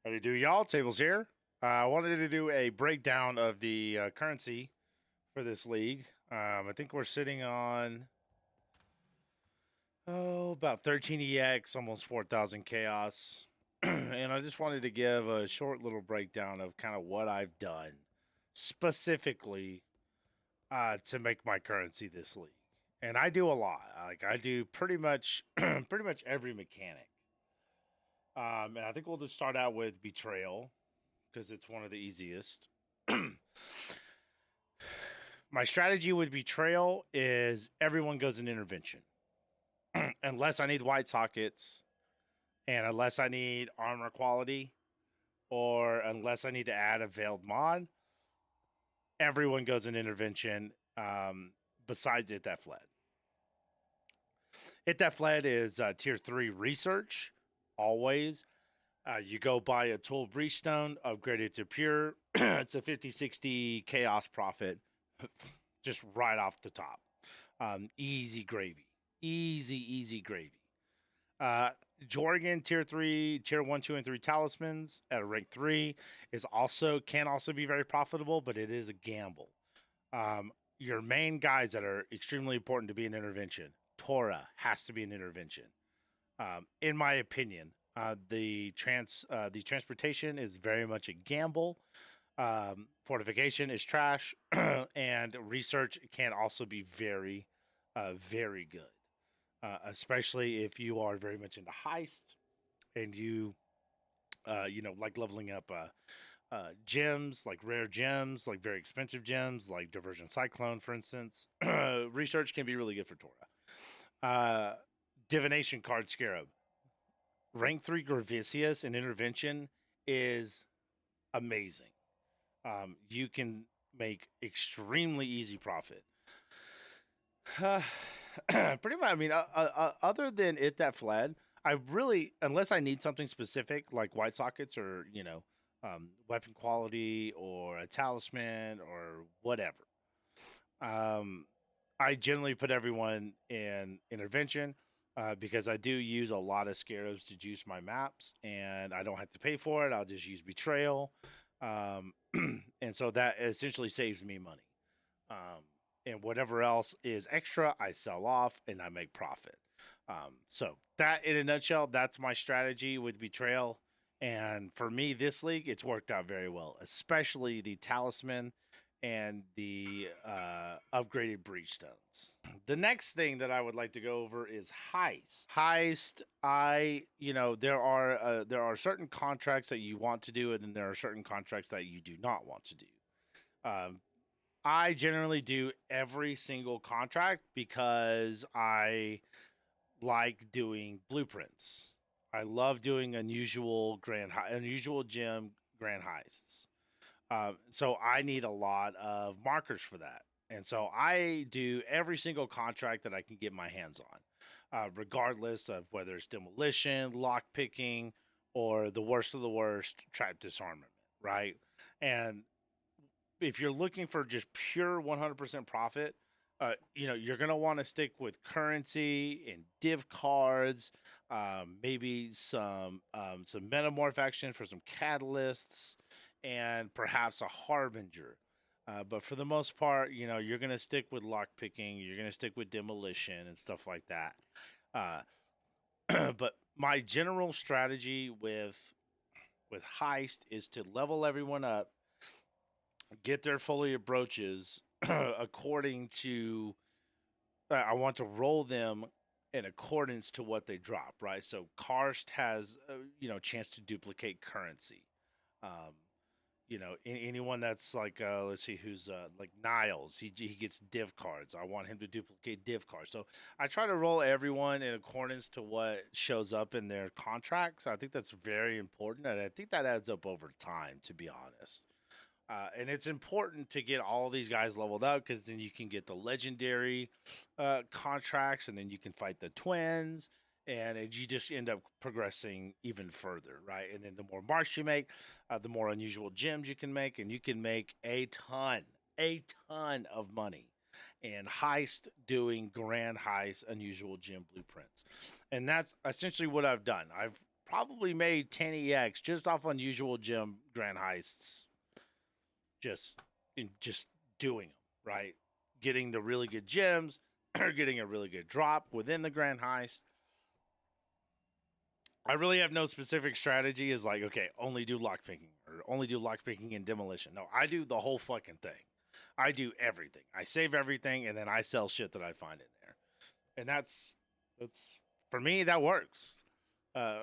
How do you do, y'all? Tables here. I wanted to do a breakdown of the currency for this league. I think we're sitting on about 13 EX, almost 4,000 chaos, and I just wanted to give a short little breakdown of kind of what I've done specifically to make my currency this league. And I do a lot. Like I do pretty much pretty much every mechanic. And I think we'll just start out with Betrayal because it's one of the easiest. My strategy with Betrayal is everyone goes in intervention. Unless I need white sockets and unless I need armor quality or unless I need to add a veiled mod, everyone goes in intervention besides It That Fled. It That Fled is tier 3 research, always. You go buy a tool breach stone, upgrade it to pure. It's a 50-60 chaos profit, just right off the top. Easy gravy, easy gravy. Jorgen tier 3, tier 1, 2, and 3 talismans at a rank 3 can also be very profitable, but it is a gamble. Your main guys that are extremely important to be an intervention. Torah has to be an intervention, in my opinion. The transportation is very much a gamble. Fortification is trash, and research can also be very, very good. Especially if you are very much into heist and you like leveling up gems, like rare gems, like very expensive gems, like Diversion Cyclone, for instance. Research can be really good for Torah. Divination card Scarab. Rank 3 Gravicius in Intervention is amazing. You can make extremely easy profit. Pretty much. I mean, other than It That Fled, I really, unless I need something specific like white sockets or weapon quality or a talisman or whatever, I generally put everyone in intervention because I do use a lot of scarabs to juice my maps, and I don't have to pay for it. I'll just use Betrayal, and so that essentially saves me money. And whatever else is extra, I sell off and I make profit. So that, in a nutshell, that's my strategy with Betrayal. And for me, this league, it's worked out very well, especially the talisman and the upgraded breach stones. The next thing that I would like to go over is heist. Heist, there are certain contracts that you want to do, and then there are certain contracts that you do not want to do. I generally do every single contract because I like doing blueprints. I love doing unusual gem grand heists. So I need a lot of markers for that. And so I do every single contract that I can get my hands on, regardless of whether it's demolition, lock picking, or the worst of the worst, trap disarmament, right? And if you're looking for just pure 100% profit, you're going to want to stick with currency and div cards, maybe some metamorph action for some catalysts, and perhaps a harbinger. But for the most part, you're going to stick with lock picking, you're going to stick with demolition and stuff like that. But my general strategy with heist is to level everyone up, get their foliage brooches according to I want to roll them in accordance to what they drop, right? So Karst has chance to duplicate currency. Um, anyone that's like let's see who's like Niles, he gets div cards. I want him to duplicate div cards. So I try to roll everyone in accordance to what shows up in their contracts. I think that's very important, and I think that adds up over time, to be honest. And it's important to get all these guys leveled up because then you can get the legendary contracts, and then you can fight the twins, and you just end up progressing even further, right? And then the more marks you make, the more unusual gems you can make, and you can make a ton of money. And heist doing grand heist, unusual gem blueprints, and that's essentially what I've done. I've probably made 10 EX just off unusual gem grand heists. Just doing them, right? Getting the really good gems or getting a really good drop within the grand heist. I really have no specific strategy. Is like, okay, only do lockpicking or only do lockpicking and demolition. No, I do the whole fucking thing. I do everything. I save everything and then I sell shit that I find in there. And that's for me, that works. I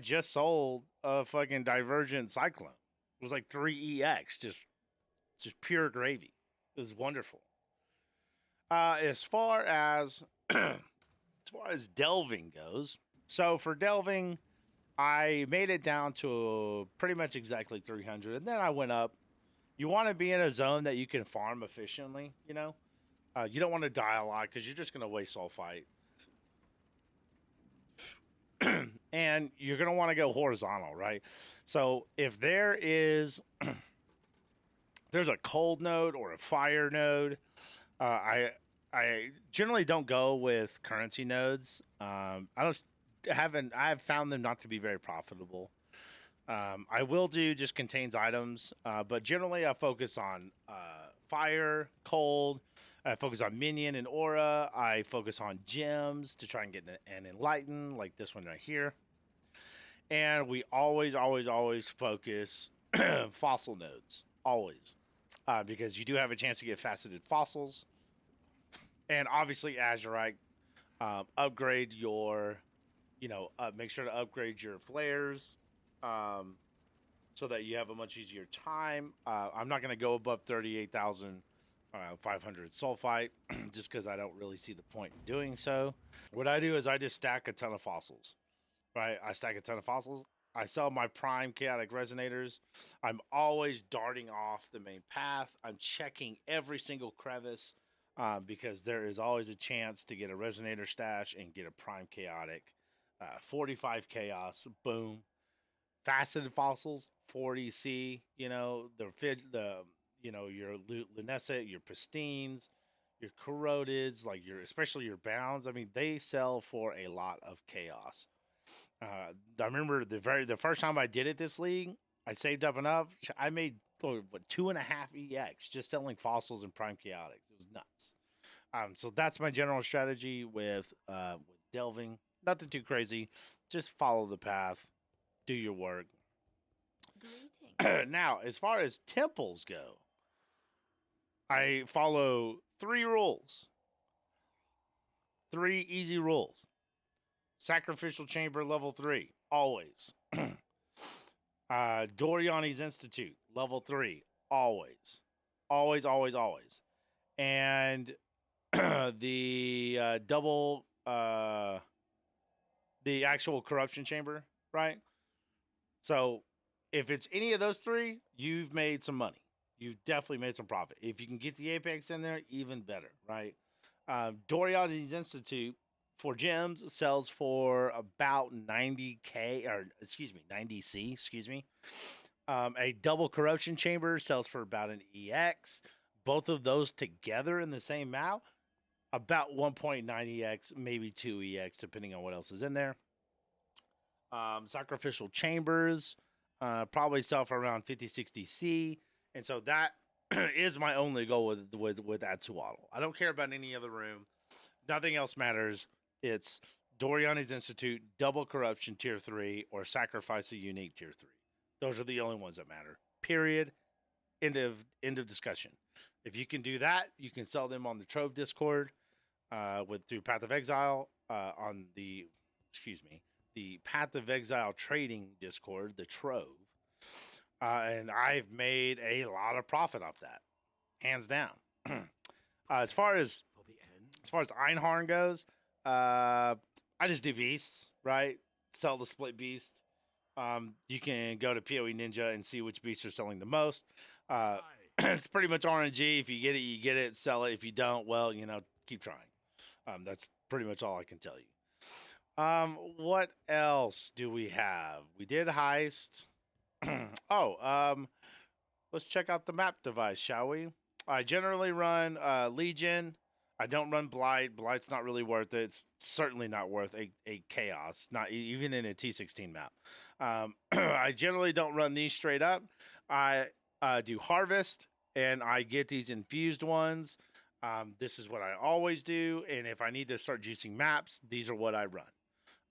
just sold a fucking Divergent Cyclone. It was like 3 EX, just pure gravy. It was wonderful. As far as delving goes, so for delving, I made it down to pretty much exactly 300, and then I went up. You want to be in a zone that you can farm efficiently, you know. You don't want to die a lot because you're just going to waste sulfite. And you're going to want to go horizontal, right? So if there's a cold node or a fire node, I generally don't go with currency nodes. I have found them not to be very profitable. I will do just contains items, but generally I focus on fire, cold. I focus on minion and aura. I focus on gems to try and get an enlighten, like this one right here. And we always focus fossil nodes, always, because you do have a chance to get faceted fossils. And obviously, Azurite, upgrade your, make sure to upgrade your flares, so that you have a much easier time. I'm not going to go above 38,500 sulfite, just because I don't really see the point in doing so. What I do is I just stack a ton of fossils, right? I stack a ton of fossils. I sell my prime chaotic resonators. I'm always darting off the main path. I'm checking every single crevice. Because there is always a chance to get a resonator stash and get a prime chaotic. 45 chaos, boom. Faceted fossils, 40C. Your lunescent, your pristines, your corrodeds, like especially your bounds. I mean, they sell for a lot of chaos. I remember the first time I did it this league, I saved up enough. I made 2.5 EX just selling fossils and prime chaotics. It was nuts. So that's my general strategy with delving. Nothing too crazy. Just follow the path. Do your work. Now, as far as temples go, I follow 3 rules. 3 easy rules. Sacrificial chamber level 3, always. Doriani's Institute, level 3, always. Always. And the double, the actual corruption chamber, right? So if it's any of those 3, you've made some money. You've definitely made some profit. If you can get the Apex in there, even better, right? Doriani's Institute for gems sells for about 90K, or 90C, a double corruption chamber sells for about an EX. Both of those together in the same mount, about 1.9 EX, maybe 2 EX, depending on what else is in there. Sacrificial chambers probably sell for around 50-60C. And so that is my only goal with Atsuatl. I don't care about any other room. Nothing else matters. It's Doriani's Institute, double corruption tier 3, or sacrifice a unique tier 3. Those are the only ones that matter. Period. End of discussion. If you can do that, you can sell them on the Trove Discord through Path of Exile on the Path of Exile trading Discord, the Trove. And I've made a lot of profit off that, hands down. As far as Einhorn goes, I just do beasts, right? Sell the split beast. You can go to POE Ninja and see which beasts are selling the most. It's pretty much RNG. If you get it, you get it. Sell it. If you don't, well, keep trying. That's pretty much all I can tell you. What else do we have? We did Heist. Let's check out the map device, shall we? I generally run Legion. I don't run Blight. Blight's not really worth it. It's certainly not worth a chaos, not even in a T16 map. I generally don't run these straight up. I do harvest, and I get these infused ones. This is what I always do, and if I need to start juicing maps, these are what I run.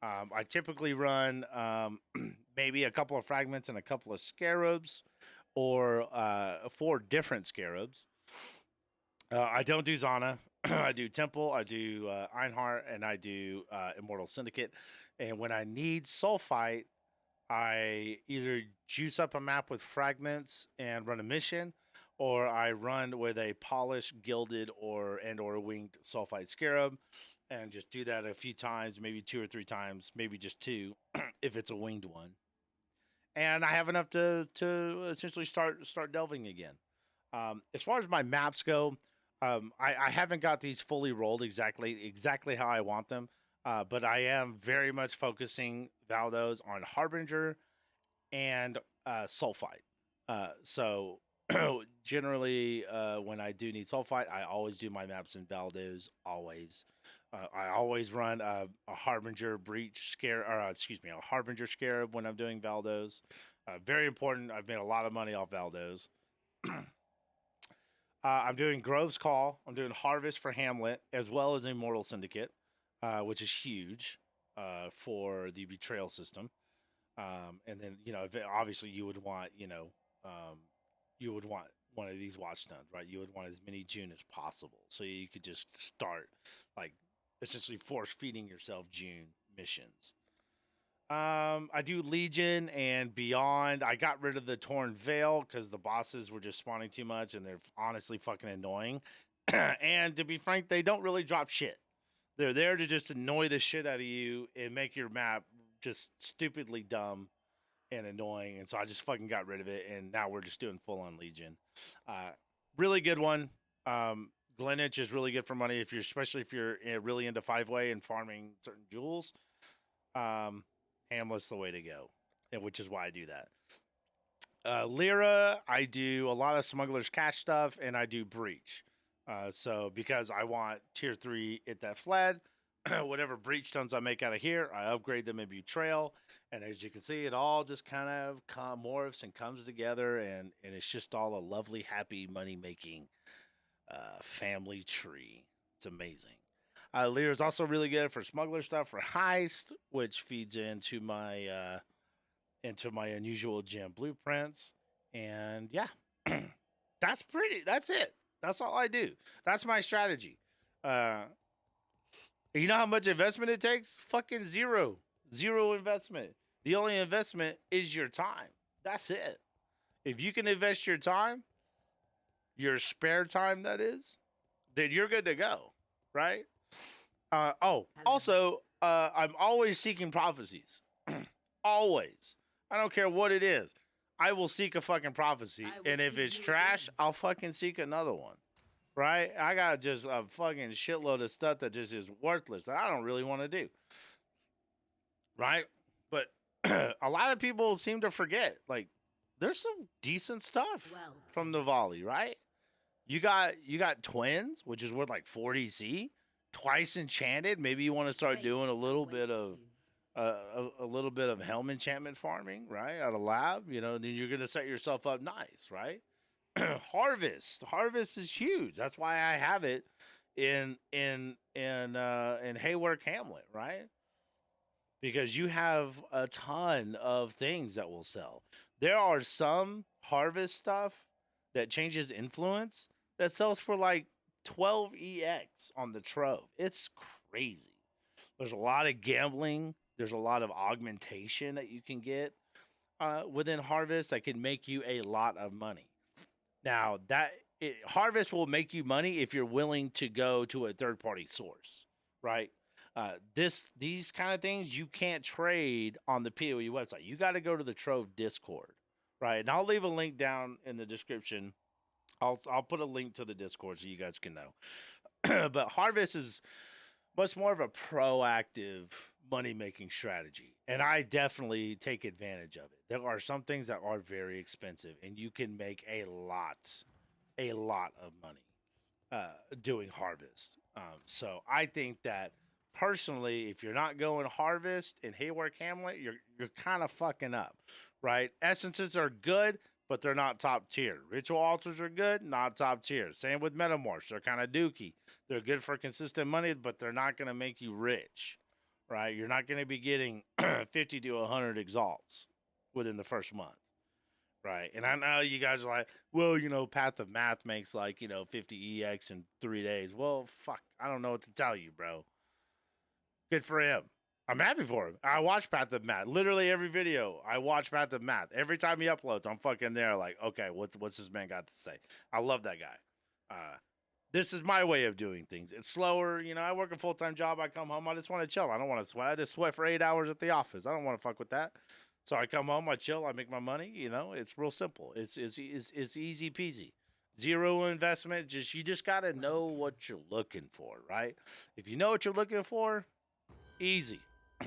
I typically run maybe a couple of fragments and a couple of scarabs, or 4 different scarabs. I don't do Zana. I do Temple, I do Einhart, and I do Immortal Syndicate. And when I need Sulfite, I either juice up a map with fragments and run a mission, or I run with a polished, gilded, or winged Sulfite Scarab, and just do that a few times, maybe 2 or 3 times, maybe just 2 if it's a winged one. And I have enough to essentially start delving again. As far as my maps go, I haven't got these fully rolled exactly how I want them, but I am very much focusing Valdos on Harbinger and Sulfite. So generally, when I do need Sulfite, I always do my maps in Valdos. Always. I always run a Harbinger Breach Scare, or a Harbinger Scarab when I'm doing Valdos. Very important. I've made a lot of money off Valdos. I'm doing Grove's Call. I'm doing Harvest for Hamlet, as well as Immortal Syndicate, which is huge for the Betrayal system. And then, obviously you would want, you would want one of these watch stuns, right? You would want as many June as possible. So you could just start, like, essentially force feeding yourself June missions. I do Legion and Beyond. I got rid of the Torn Veil because the bosses were just spawning too much, and they're honestly fucking annoying. And to be frank, they don't really drop shit. They're there to just annoy the shit out of you and make your map just stupidly dumb and annoying. And so I just fucking got rid of it, and now we're just doing full on Legion. Really good one. Glenitch is really good for money, especially if you're really into 5-way and farming certain jewels. Hamlet's the way to go, which is why I do that. Lyra, I do a lot of Smuggler's Cash stuff, and I do Breach. So because I want tier 3 It That Fled, whatever Breach stones I make out of here, I upgrade them in Betrayal. And as you can see, it all just kind of morphs and comes together, and it's just all a lovely, happy, money-making family tree. It's amazing. Lear is also really good for smuggler stuff for Heist, which feeds into my unusual gem blueprints. And yeah, that's it. That's all I do. That's my strategy. You know how much investment it takes? Fucking zero investment. The only investment is your time. That's it. If you can invest your time, your spare time, that is, then you're good to go, right? Also, I'm always seeking prophecies. Always. I don't care what it is. I will seek a fucking prophecy. And if it's trash, I'll fucking seek another one. Right? I got just a fucking shitload of stuff that just is worthless that I don't really want to do. Right? But a lot of people seem to forget. Like, there's some decent stuff from Navali, right? You got Twins, which is worth like 40 C. Twice Enchanted. Maybe you want to start doing a little bit of helm enchantment farming, right? At a lab, then you're gonna set yourself up nice, right? Harvest is huge. That's why I have it in Haywork Hamlet, right? Because you have a ton of things that will sell. There are some harvest stuff that changes influence that sells for like 12 EX on the Trove. It's crazy. There's a lot of gambling. There's a lot of augmentation that you can get within Harvest that can make you a lot of money. Now, Harvest will make you money if you're willing to go to a third-party source, right? These kind of things you can't trade on the POE website. You got to go to the Trove Discord, right? And I'll leave a link down in the description. I'll put a link to the Discord so you guys can know. But Harvest is much more of a proactive money-making strategy, and I definitely take advantage of it. There are some things that are very expensive, and you can make a lot of money. doing harvest. So I think that personally, if you're not going harvest in Haywark Hamlet, you're kind of fucking up, right? Essences are good, but they're not top tier. Ritual altars are good, not top tier. Same with metamorphs; they're kind of dookie. They're good for consistent money, but they're not going to make you rich, right? You're not going to be getting 50 to 100 exalts within the first month. Right. And I know you guys are like, well, Path of Math makes like, 50 EX in 3 days. Well, fuck. I don't know what to tell you, bro. Good for him. I'm happy for him. I watch Path of Math. Literally every video, I watch Path of Math. Every time he uploads, I'm fucking there like, okay, what's this man got to say? I love that guy. This is my way of doing things. It's slower. I work a full-time job. I come home. I just want to chill. I don't want to sweat. I just sweat for 8 hours at the office. I don't want to fuck with that. So I come home, I chill, I make my money. It's real simple. It's easy peasy. Zero investment. You just gotta know what you're looking for, right? If you know what you're looking for, easy. The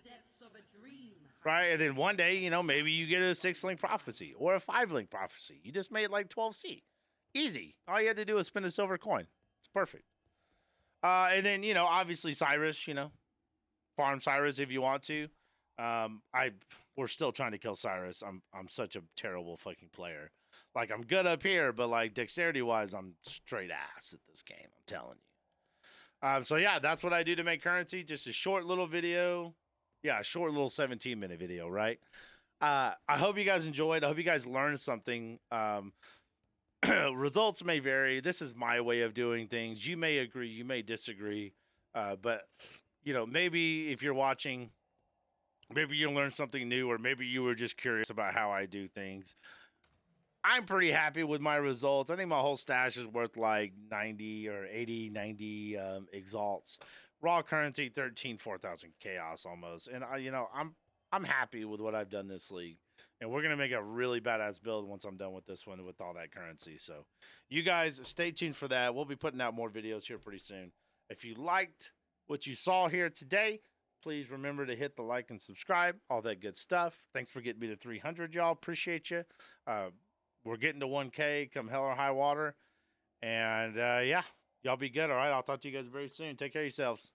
depths of a dream. Right? And then one day, maybe you get a 6-link prophecy or a 5-link prophecy. You just made like 12C. Easy. All you had to do is spend a silver coin. It's perfect. And then, obviously Cyrus, farm Cyrus if you want to. We're still trying to kill Cyrus. I'm such a terrible fucking player. Like I'm good up here, but like dexterity wise, I'm straight ass at this game. I'm telling you. So yeah, that's what I do to make currency. Just a short little video. Yeah, a short little 17-minute video, right? I hope you guys enjoyed. I hope you guys learned something. Results may vary. This is my way of doing things. You may agree, you may disagree. But maybe if you're watching, maybe you learned something new, or maybe you were just curious about how I do things. I'm pretty happy with my results. I think my whole stash is worth like 90 or 80, 90 exalts. Raw currency, 4,000 chaos almost. And I'm happy with what I've done this league. And we're going to make a really badass build once I'm done with this one with all that currency. So you guys stay tuned for that. We'll be putting out more videos here pretty soon. If you liked what you saw here today, please remember to hit the like and subscribe, all that good stuff. Thanks for getting me to 300, y'all. Appreciate you. We're getting to 1K come hell or high water. And yeah, y'all be good. All right. I'll talk to you guys very soon. Take care of yourselves.